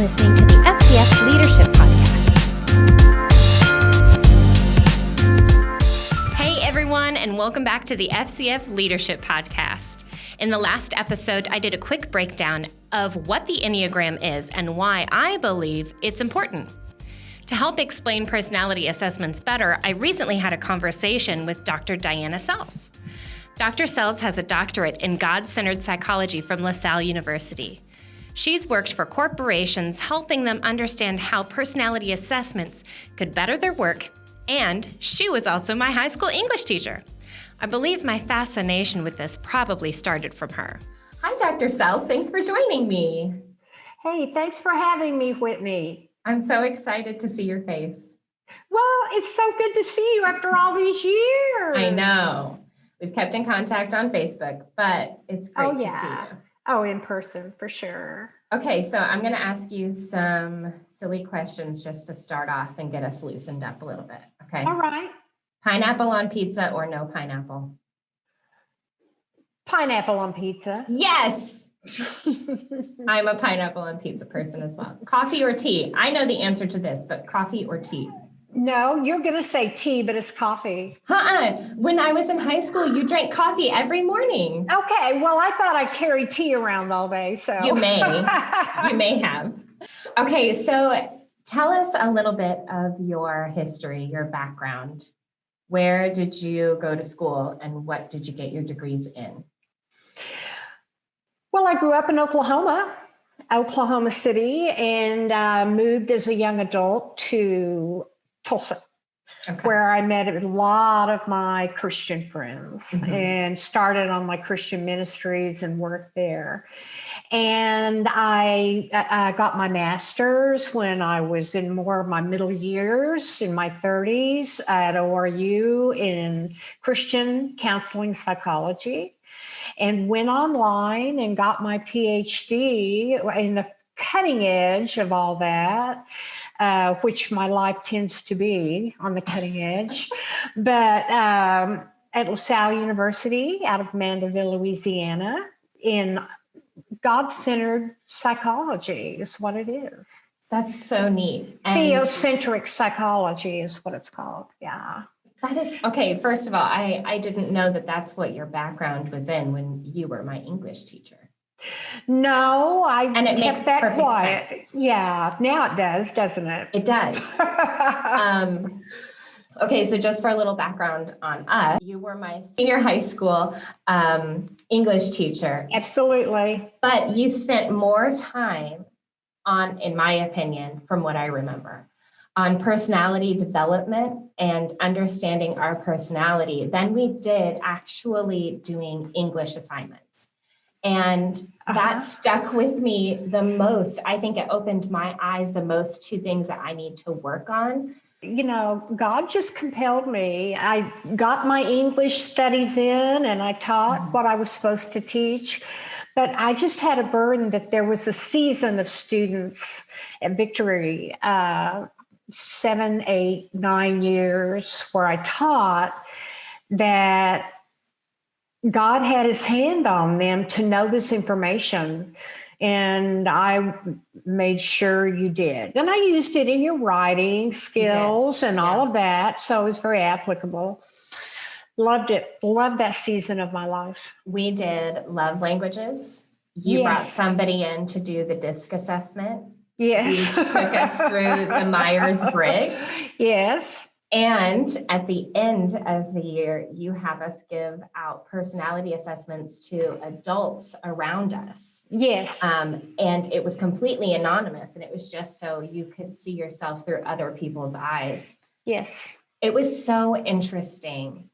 listening to the FCF Leadership Podcast. Hey everyone, and welcome back to the FCF Leadership Podcast. In the last episode, I did a quick breakdown of what the Enneagram is and why I believe it's important. To help explain personality assessments better, I recently had a conversation with Dr. Dianna Sells. Dr. Sells has a doctorate in God-centered psychology from LaSall University. She's worked for corporations, helping them understand how personality assessments could better their work, and she was also my high school English teacher. I believe my fascination with this probably started from her. Hi, Dr. Sells. Thanks for joining me. Hey, thanks for having me, Whitney. I'm so excited to see your face. Well, it's so good to see you after all these years. I know. We've kept in contact on Facebook, but it's great to see you. Oh, in person, for sure. Okay, so I'm going to ask you some silly questions just to start off and get us loosened up a little bit, okay? All right. Pineapple on pizza or no pineapple? Pineapple on pizza. Yes! I'm a pineapple on pizza person as well. Coffee or tea? I know the answer to this, but coffee or tea? No, you're going to say tea, but it's coffee. When I was in high school, you drank coffee every morning. Okay, well, I thought I carried tea around all day, so. You may. You may have. Okay, so tell us a little bit of your history, your background. Where did you go to school and what did you get your degrees in? Well, I grew up in Oklahoma City, and moved as a young adult to Tulsa, where I met a lot of my Christian friends and started on my Christian ministries and worked there. And I got my master's when I was in more of my middle years, in my 30s, at ORU in Christian counseling psychology, and went online and got my PhD in the cutting edge of all that. Which my life tends to be on the cutting edge, but at LaSall University out of Mandeville, Louisiana, in God-centered psychology is what it is. That's so neat. And Theocentric psychology is what it's called, yeah. That is, okay, first of all, I didn't know that that's what your background was in when you were my English teacher. No, and it kept makes that quiet. Sense. Yeah, now it does, doesn't it? It does. Okay, so just for a little background on us, you were my senior high school English teacher. Absolutely. But you spent more time on, in my opinion, from what I remember, on personality development and understanding our personality than we did actually doing English assignments. And that stuck with me the most. I think it opened my eyes the most to things that I need to work on. You know, God just compelled me. I got my English studies in and I taught what I was supposed to teach. But I just had a burden that there was a season of students at Victory, 7, 8, 9 years where I taught that God had his hand on them to know this information, and I made sure you did. And I used it in your writing skills and all of that, so it was very applicable. Loved it. Loved that season of my life. We did love languages. You brought somebody in to do the DISC assessment. Yes. You took us through the Myers-Briggs. Yes. And at the end of the year, you have us give out personality assessments to adults around us. Yes. And it was completely anonymous, and it was just so you could see yourself through other people's eyes. Yes. It was so interesting.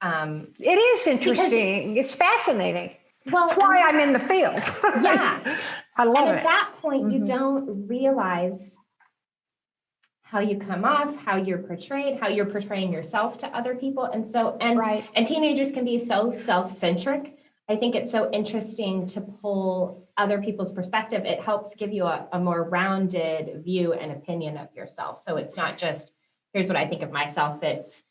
It is interesting. It's fascinating. Well, that's why I'm in the field. Yeah. I love it. And at that point, you don't realize how you come off, how you're portrayed, how you're portraying yourself to other people. And so, and teenagers can be so self-centric. I think it's so interesting to pull other people's perspective. It helps give you a more rounded view and opinion of yourself. So it's not just, here's what I think of myself. It's,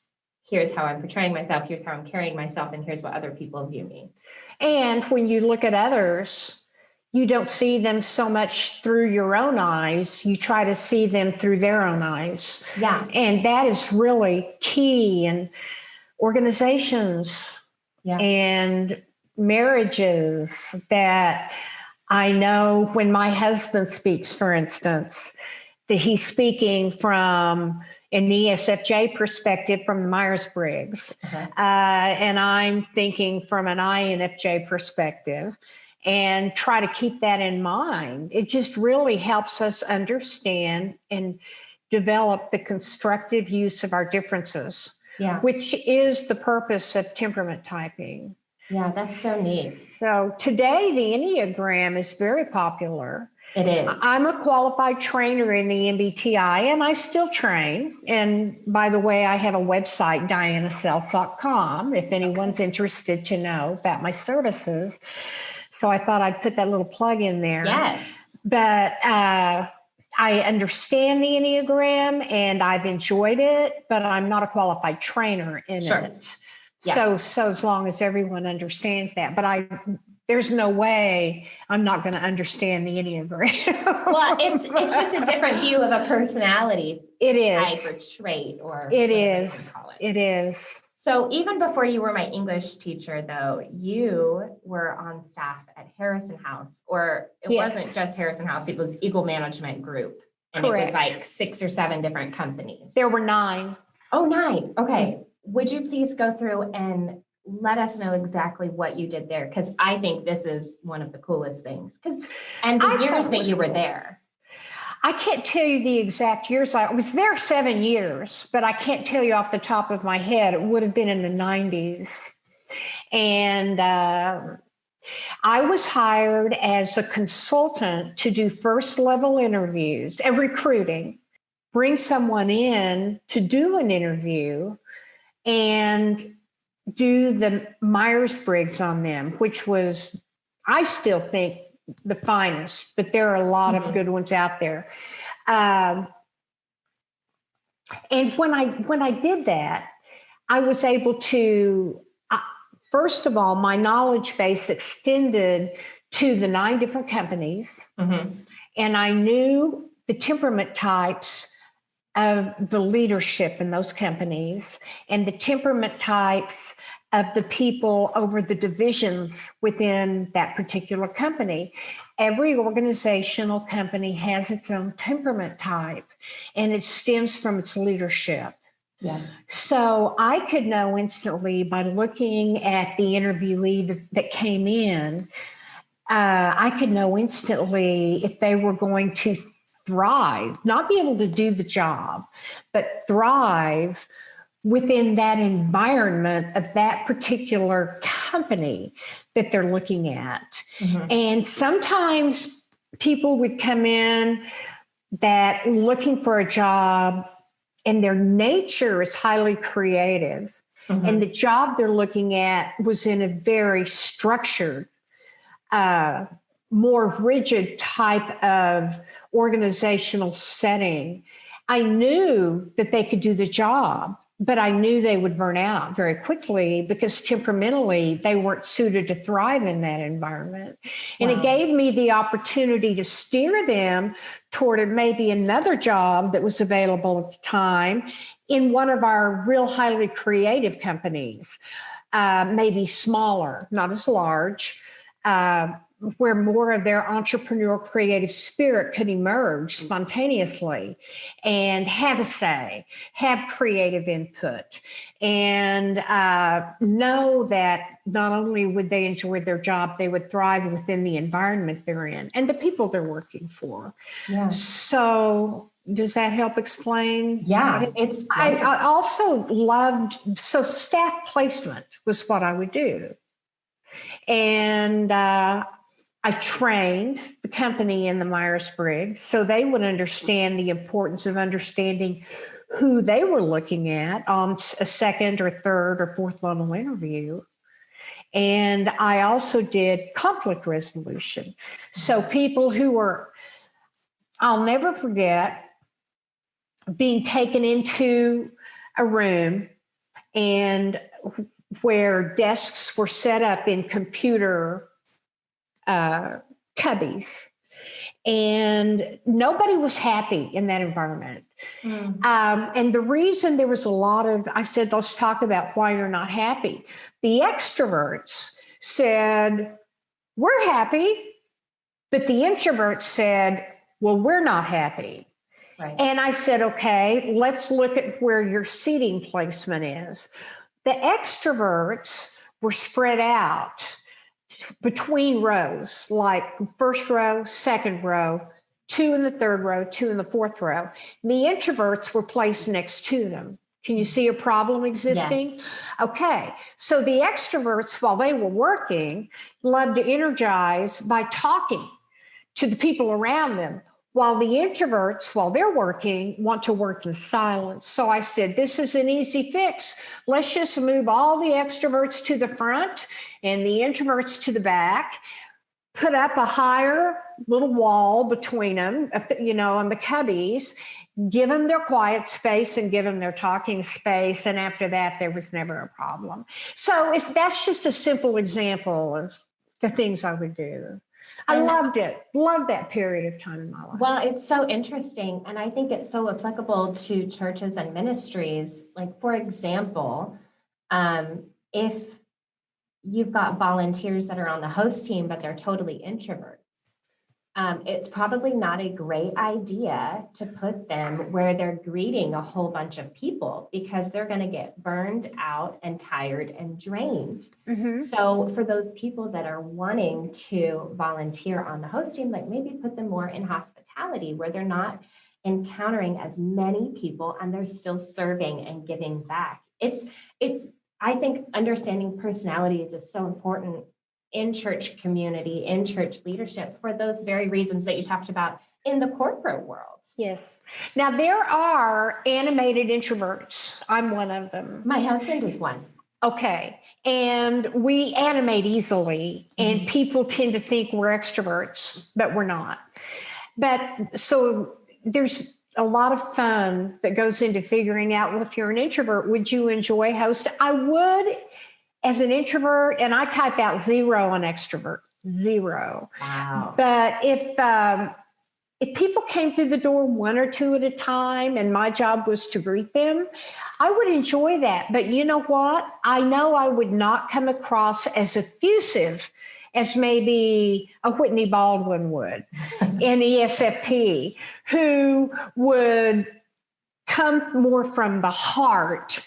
here's how I'm portraying myself, here's how I'm carrying myself, and here's what other people view me. And when you look at others, you don't see them so much through your own eyes. You try to see them through their own eyes. Yeah. And that is really key in organizations and marriages. That I know when my husband speaks, for instance, that he's speaking from an ESFJ perspective from the Myers-Briggs. And I'm thinking from an INFJ perspective, and try to keep that in mind. It just really helps us understand and develop the constructive use of our differences, which is the purpose of temperament typing. Yeah, that's so neat. So today, the Enneagram is very popular. It is. I'm a qualified trainer in the MBTI, and I still train. And by the way, I have a website, DiannaSells.com, if anyone's interested to know about my services. So I thought I'd put that little plug in there. Yes. But I understand the Enneagram, and I've enjoyed it, but I'm not a qualified trainer in it. So as long as everyone understands that. But there's no way I'm not going to understand the Enneagram. Well, it's just a different view of a personality. It is. Type or trait or it is. It is. So even before you were my English teacher, though, you were on staff at Harrison House, or it wasn't just Harrison House, it was Eagle Management Group. And Correct. It was like 6 or 7 different companies. There were 9. Oh, 9. Okay. Would you please go through and let us know exactly what you did there? Because I think this is one of the coolest things. And the years that you were there. I can't tell you the exact years. I was there 7 years, but I can't tell you off the top of my head. It would have been in the 90s. And I was hired as a consultant to do first level interviews and recruiting, bring someone in to do an interview and do the Myers-Briggs on them, which was, I still think, the finest, but there are a lot of good ones out there. And when I did that, I was able to, first of all, my knowledge base extended to the 9 different companies. And I knew the temperament types of the leadership in those companies and the temperament types of the people over the divisions within that particular company. Every organizational company has its own temperament type, and it stems from its leadership. So I could know instantly by looking at the interviewee that came in, I could know instantly if they were going to thrive, not be able to do the job, but thrive within that environment of that particular company that they're looking at. And sometimes people would come in that looking for a job and their nature is highly creative. And the job they're looking at was in a very structured, more rigid type of organizational setting. I knew that they could do the job, but I knew they would burn out very quickly because temperamentally they weren't suited to thrive in that environment. And it gave me the opportunity to steer them toward maybe another job that was available at the time in one of our real highly creative companies, maybe smaller, not as large, where more of their entrepreneurial creative spirit could emerge spontaneously and have a say, have creative input, and know that not only would they enjoy their job, they would thrive within the environment they're in and the people they're working for. So does that help explain? I also loved, so staff placement was what I would do. And I trained the company in the Myers-Briggs so they would understand the importance of understanding who they were looking at on a second or third or fourth level interview. And I also did conflict resolution. So people who were, I'll never forget being taken into a room and where desks were set up in computer cubbies. And nobody was happy in that environment. And the reason there was a lot of, I said, let's talk about why you're not happy. The extroverts said, we're happy. But the introverts said, well, we're not happy. Right. And I said, okay, let's look at where your seating placement is. The extroverts were spread out between rows, like first row, second row, 2 in the third row, 2 in the fourth row. And the introverts were placed next to them. Can you see a problem existing? Yes. Okay, so the extroverts, while they were working, loved to energize by talking to the people around them, while the introverts, while they're working, want to work in silence. So I said, this is an easy fix. Let's just move all the extroverts to the front and the introverts to the back, put up a higher little wall between them, on the cubbies, give them their quiet space and give them their talking space. And after that, there was never a problem. So that's just a simple example of the things I would do. I loved it. Loved that period of time in my life. Well, it's so interesting. And I think it's so applicable to churches and ministries. Like, for example, if you've got volunteers that are on the host team, but they're totally introverts, it's probably not a great idea to put them where they're greeting a whole bunch of people, because they're going to get burned out and tired and drained. So for those people that are wanting to volunteer on the host team, like maybe put them more in hospitality where they're not encountering as many people and they're still serving and giving back. I think understanding personalities is so important in church community, in church leadership, for those very reasons that you talked about in the corporate world. Yes. Now, there are animated introverts. I'm one of them. My husband is one. Okay. And we animate easily, and people tend to think we're extroverts, but we're not. But so there's a lot of fun that goes into figuring out, well, if you're an introvert, would you enjoy hosting? I would, as an introvert, and I type out 0 on extrovert, 0. Wow. But if people came through the door 1 or 2 at a time and my job was to greet them, I would enjoy that. But you know what? I know I would not come across as effusive as maybe a Whitney Baldwin would in ESFP, who would come more from the heart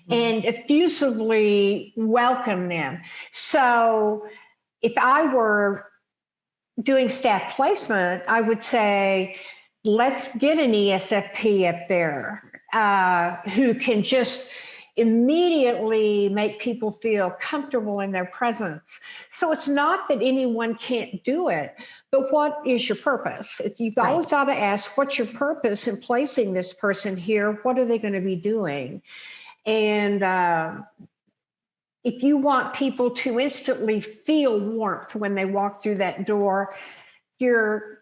and effusively welcome them. So if I were doing staff placement, I would say, let's get an ESFP up there who can just immediately make people feel comfortable in their presence. So it's not that anyone can't do it, but what is your purpose? You've always got to ask, what's your purpose in placing this person here? What are they going to be doing? And if you want people to instantly feel warmth when they walk through that door, or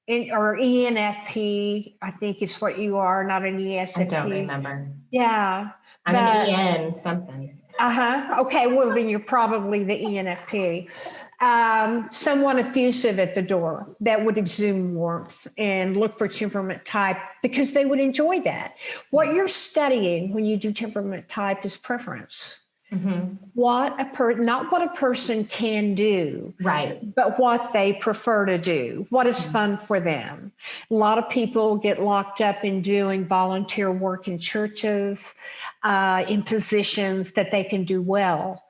ENFP, I think is what you are, not an ESFP. I don't remember. Yeah. I'm an EN something. Okay, well, then you're probably the ENFP. Someone effusive at the door that would exude warmth and look for temperament type, because they would enjoy that. What you're studying when you do temperament type is preference. Not what a person can do, right? But what they prefer to do, what is fun for them. A lot of people get locked up in doing volunteer work in churches, in positions that they can do well,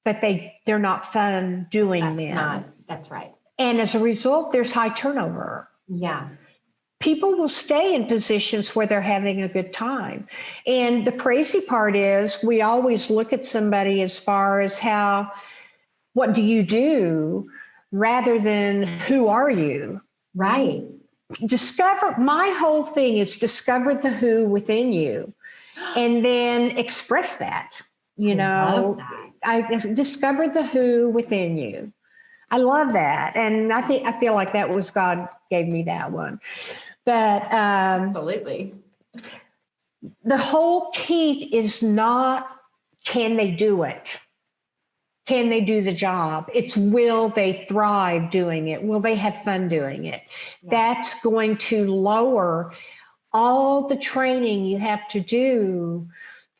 but they're not fun doing them. That's right. And as a result, there's high turnover. Yeah. People will stay in positions where they're having a good time. And the crazy part is we always look at somebody as far as what do you do, rather than who are you? Right. My whole thing is discover the who within you and then express that. I discover the who within you. I love that. And I feel like that was God gave me that one. But absolutely. The whole key is not, can they do it? Can they do the job? It's will they thrive doing it? Will they have fun doing it? Yeah. That's going to lower all the training you have to do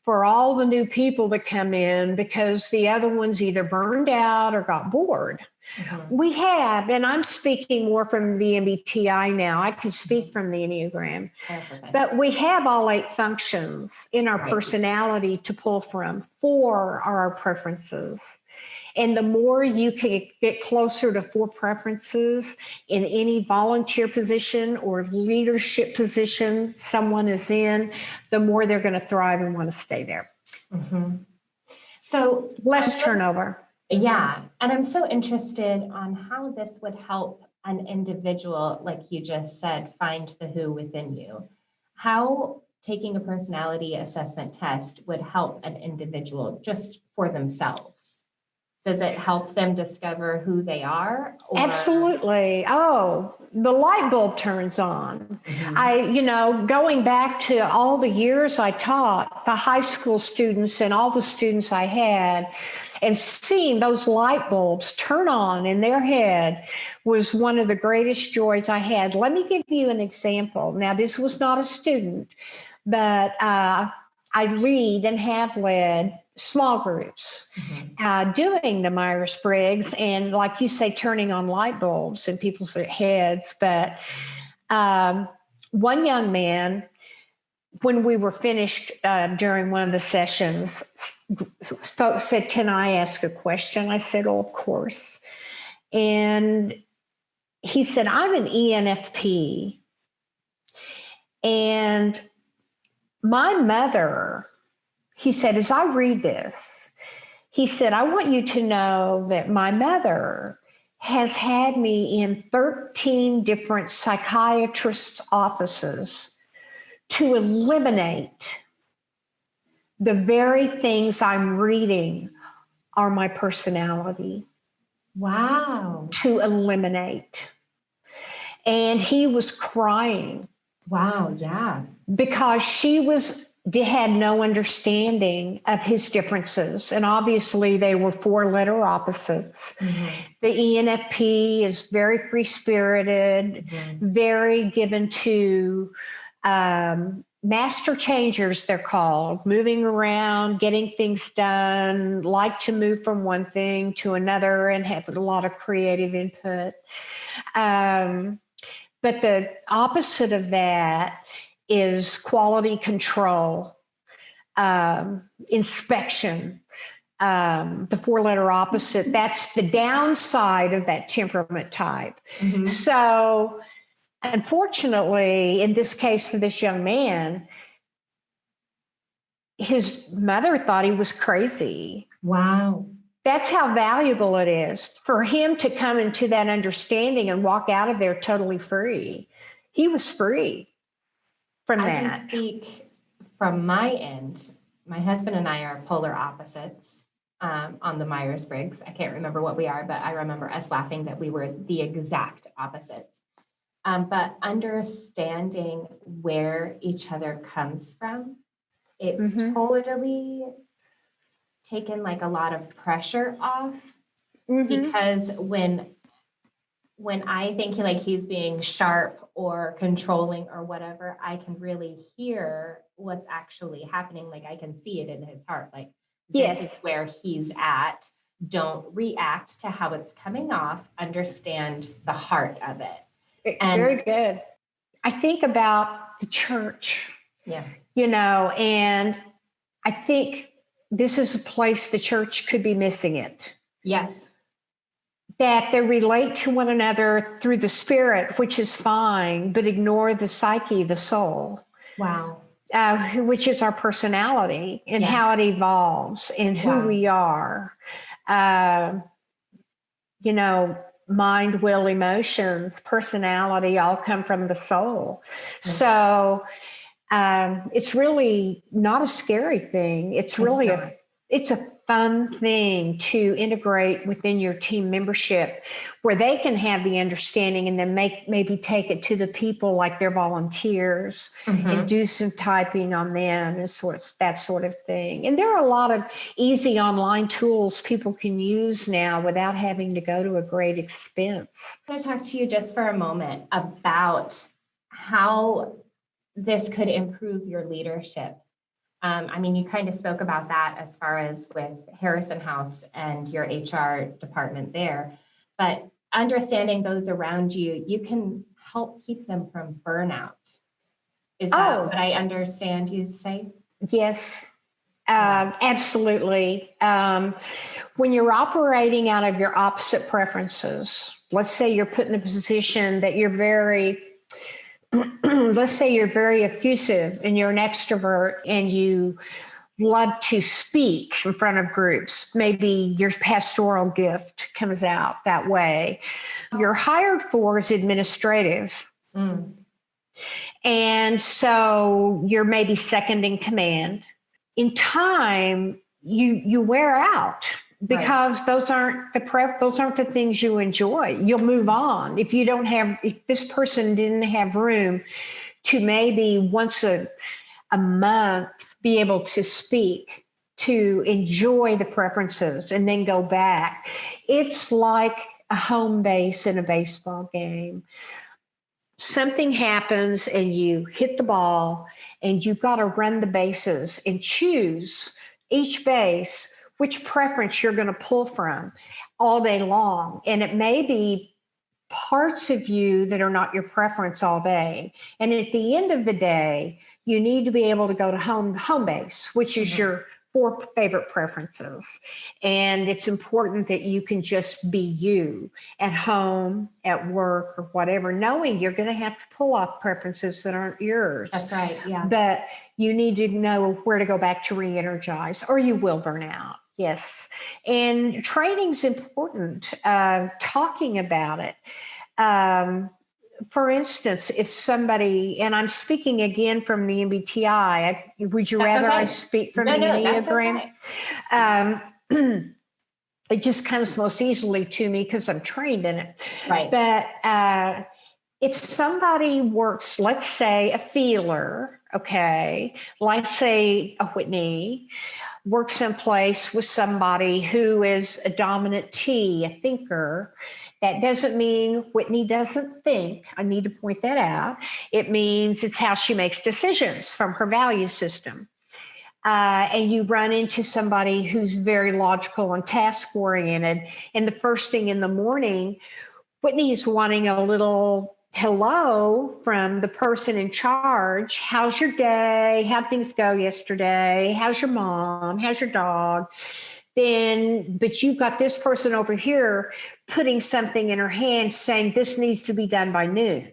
for all the new people that come in because the other ones either burned out or got bored. Mm-hmm. We have, and I'm speaking more from the MBTI now. I can speak from the Enneagram, but we have all 8 functions in our personality to pull from. 4 are our preferences. And the more you can get closer to 4 preferences in any volunteer position or leadership position someone is in, the more they're going to thrive and want to stay there. Mm-hmm. So less turnover. Yeah. And I'm so interested on how this would help an individual, like you just said, find the who within you. How taking a personality assessment test would help an individual just for themselves. Does it help them discover who they are? Absolutely. Oh, the light bulb turns on. Mm-hmm. Going back to all the years I taught the high school students and all the students I had, and seeing those light bulbs turn on in their head was one of the greatest joys I had. Let me give you an example. Now, this was not a student, but I lead and have led small groups doing the Myers-Briggs, and like you say, turning on light bulbs in people's heads. But one young man, when we were finished during one of the sessions, said, "Can I ask a question?" I said, "Oh, of course." And he said, "I'm an ENFP, and my mother," he said, "as I read this," he said, "I want you to know that my mother has had me in 13 different psychiatrists' offices to eliminate the very things I'm reading are my personality." Wow. To eliminate. And he was crying. Wow, yeah. Because she had no understanding of his differences. And obviously they were 4-letter opposites. Mm-hmm. The ENFP is very free-spirited, very given to master changers, they're called, moving around, getting things done, like to move from one thing to another and have a lot of creative input. But the opposite of that is quality control, inspection, the 4-letter opposite. That's the downside of that temperament type. Mm-hmm. So unfortunately, in this case for this young man, his mother thought he was crazy. Wow. That's how valuable it is for him to come into that understanding and walk out of there totally free. He was free from that. I can speak from my end. My husband and I are polar opposites on the Myers-Briggs. I can't remember what we are, but I remember us laughing that we were the exact opposites. But understanding where each other comes from, it's totally taken like a lot of pressure off, because when I think he's being sharp or controlling or whatever, I can really hear what's actually happening. Like I can see it in his heart. Like this is where he's at. Don't react to how it's coming off. Understand the heart of it. Very good. I think about the church. Yeah. And I think this is a place the church could be missing it. Yes. That they relate to one another through the spirit, which is fine, but ignore the psyche, the soul. Wow. Which is our personality and how it evolves and who we are. Mind, will, emotions, personality all come from the soul. Mm-hmm. So it's really not a scary thing. It's really it's a fun thing to integrate within your team membership where they can have the understanding and then maybe take it to the people like their volunteers and do some typing on them and that sort of thing. And there are a lot of easy online tools people can use now without having to go to a great expense. I want to talk to you just for a moment about how this could improve your leadership. You kind of spoke about that as far as with Harrison House and your HR department there, but understanding those around you, you can help keep them from burnout. Is that what I understand you say? Yes, absolutely. When you're operating out of your opposite preferences, let's say you're put in a position that you're let's say you're very effusive and you're an extrovert and you love to speak in front of groups. Maybe your pastoral gift comes out that way. You're hired for is administrative. And so you're maybe second in command. In time, you wear out. Because those aren't the things you enjoy. You'll move on. If this person didn't have room to maybe once a month be able to speak, to enjoy the preferences and then go back. It's like a home base in a baseball game. Something happens and you hit the ball and you've got to run the bases and choose each base which preference you're going to pull from all day long. And it may be parts of you that are not your preference all day. And at the end of the day, you need to be able to go to home base, which is your 4 favorite preferences. And it's important that you can just be you at home, at work, or whatever, knowing you're going to have to pull off preferences that aren't yours. That's right, yeah. But you need to know where to go back to re-energize, or you will burn out. Yes. And training's important, talking about it. For instance, if somebody, and I'm speaking again from the MBTI, would you rather I speak from the Enneagram? Okay. It just comes most easily to me because I'm trained in it. Right. But if somebody works, let's say a feeler, okay, let's say a Whitney, works in place with somebody who is a dominant T, a thinker. That doesn't mean Whitney doesn't think. I need to point that out. It means it's how she makes decisions from her value system. And you run into somebody who's very logical and task-oriented. And the first thing in the morning, Whitney's wanting a little hello from the person in charge. How's your day? How'd things go yesterday? How's your mom? How's your dog? But you've got this person over here putting something in her hand saying this needs to be done by noon.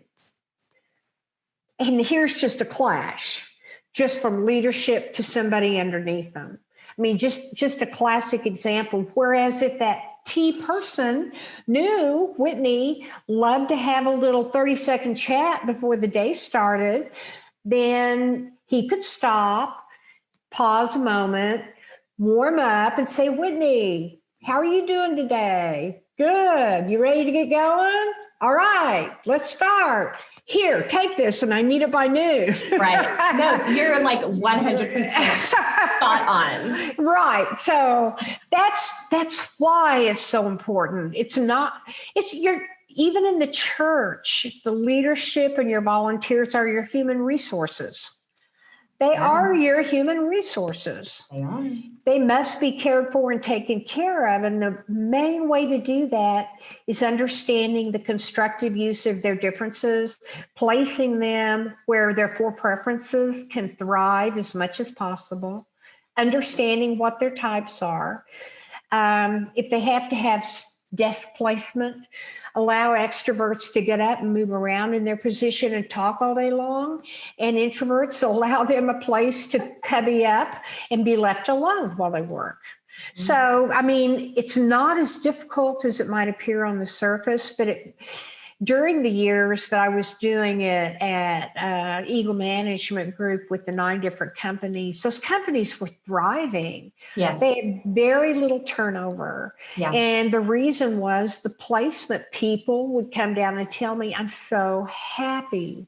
And here's just a clash, just from leadership to somebody underneath them. I mean, just a classic example. Whereas if that T person knew Whitney loved to have a little 30-second chat before the day started, then he could stop, pause a moment, warm up and say, Whitney, how are you doing today? Good. You ready to get going? All right, let's start. Here, take this, and I need it by noon. Right. No, you're like 100% spot on. Right. So that's why it's so important. You're even in the church, the leadership and your volunteers are your human resources. They are your human resources. They are. They must be cared for and taken care of. And the main way to do that is understanding the constructive use of their differences, placing them where their 4 preferences can thrive as much as possible, understanding what their types are. If they have to have desk placement, allow extroverts to get up and move around in their position and talk all day long, and introverts allow them a place to cubby up and be left alone while they work. Mm-hmm. So, I mean, it's not as difficult as it might appear on the surface, but during the years that I was doing it at Eagle Management Group with the 9 different companies, those companies were thriving. Yes. They had very little turnover. Yeah. And the reason was the placement people would come down and tell me, I'm so happy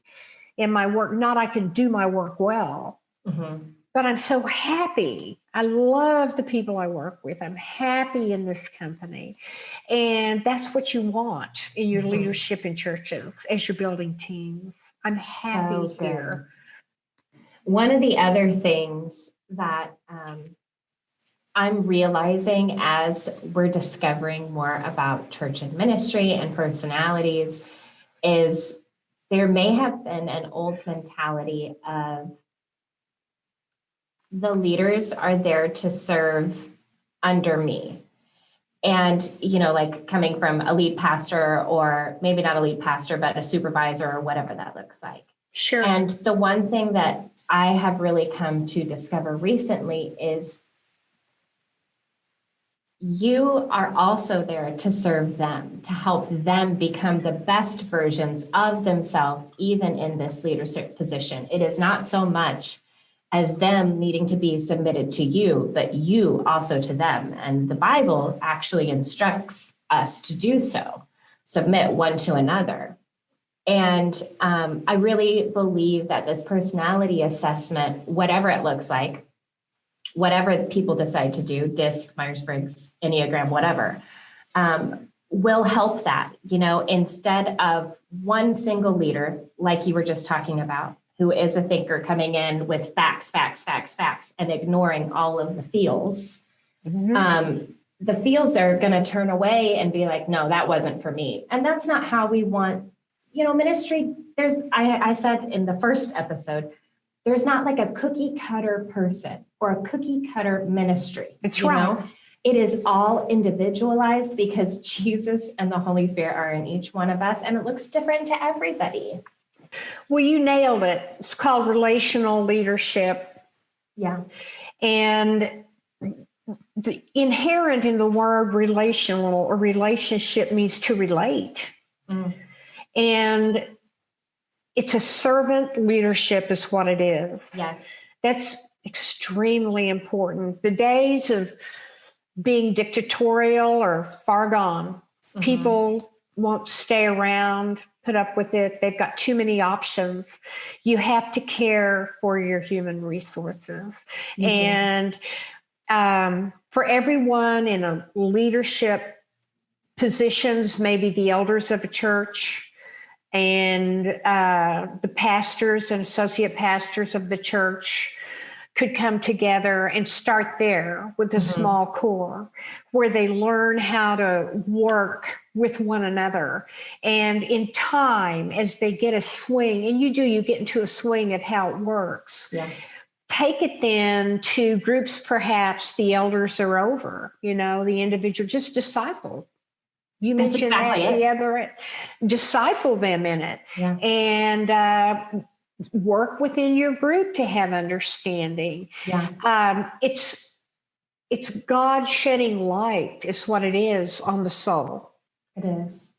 in my work. Not I can do my work well, but I'm so happy. I love the people I work with. I'm happy in this company. And that's what you want in your leadership in churches as you're building teams. I'm happy here. One of the other things that I'm realizing as we're discovering more about church and ministry and personalities is there may have been an old mentality of the leaders are there to serve under me. And, like coming from a lead pastor, or maybe not a lead pastor, but a supervisor or whatever that looks like. Sure. And the one thing that I have really come to discover recently is you are also there to serve them, to help them become the best versions of themselves, even in this leadership position. It is not so much as them needing to be submitted to you, but you also to them. And the Bible actually instructs us to do so, submit one to another. And I really believe that this personality assessment, whatever it looks like, whatever people decide to do, DISC, Myers-Briggs, Enneagram, whatever, will help that, instead of one single leader, like you were just talking about, who is a thinker coming in with facts, and ignoring all of the feels. The feels are going to turn away and be like, no, that wasn't for me. And that's not how we want, ministry. I said in the first episode, there's not like a cookie cutter person or a cookie cutter ministry. That's right. It is all individualized because Jesus and the Holy Spirit are in each one of us, and it looks different to everybody. Well, you nailed it. It's called relational leadership. Yeah. And the inherent in the word relational or relationship means to relate. And it's a servant leadership is what it is. Yes. That's extremely important. The days of being dictatorial are far gone. People won't stay around, put up with it. They've got too many options. You have to care for your human resources. And for everyone in a leadership positions, maybe the elders of a church and the pastors and associate pastors of the church could come together and start there with a small core where they learn how to work with one another. And in time, as they get a swing, and you get into a swing of how it works. Yeah. Take it then to groups, perhaps the elders are over, the individual, just disciple. You That's mentioned exactly that the other, disciple them in it. Yeah. And work within your group to have understanding. Yeah. It's God shedding light is what it is on the soul. It is.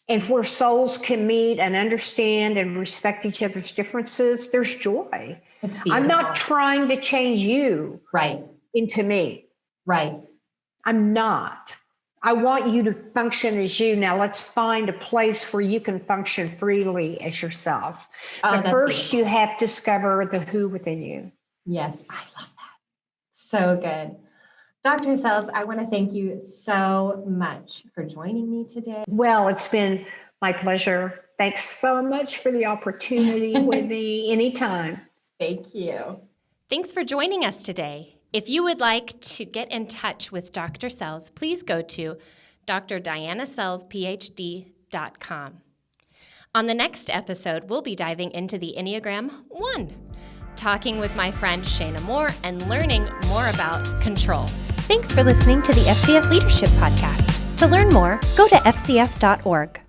And where souls can meet and understand and respect each other's differences, there's joy. I'm not trying to change you into me. Right. I'm not. I want you to function as you. Now let's find a place where you can function freely as yourself. But first you have to discover the who within you. Yes, I love that. So good. Dr. Sells, I want to thank you so much for joining me today. Well, it's been my pleasure. Thanks so much for the opportunity with me anytime. Thank you. Thanks for joining us today. If you would like to get in touch with Dr. Sells, please go to drdiannasellsphd.com. On the next episode, we'll be diving into the Enneagram 1, talking with my friend Shayna Moore and learning more about control. Thanks for listening to the FCF Leadership Podcast. To learn more, go to fcf.org.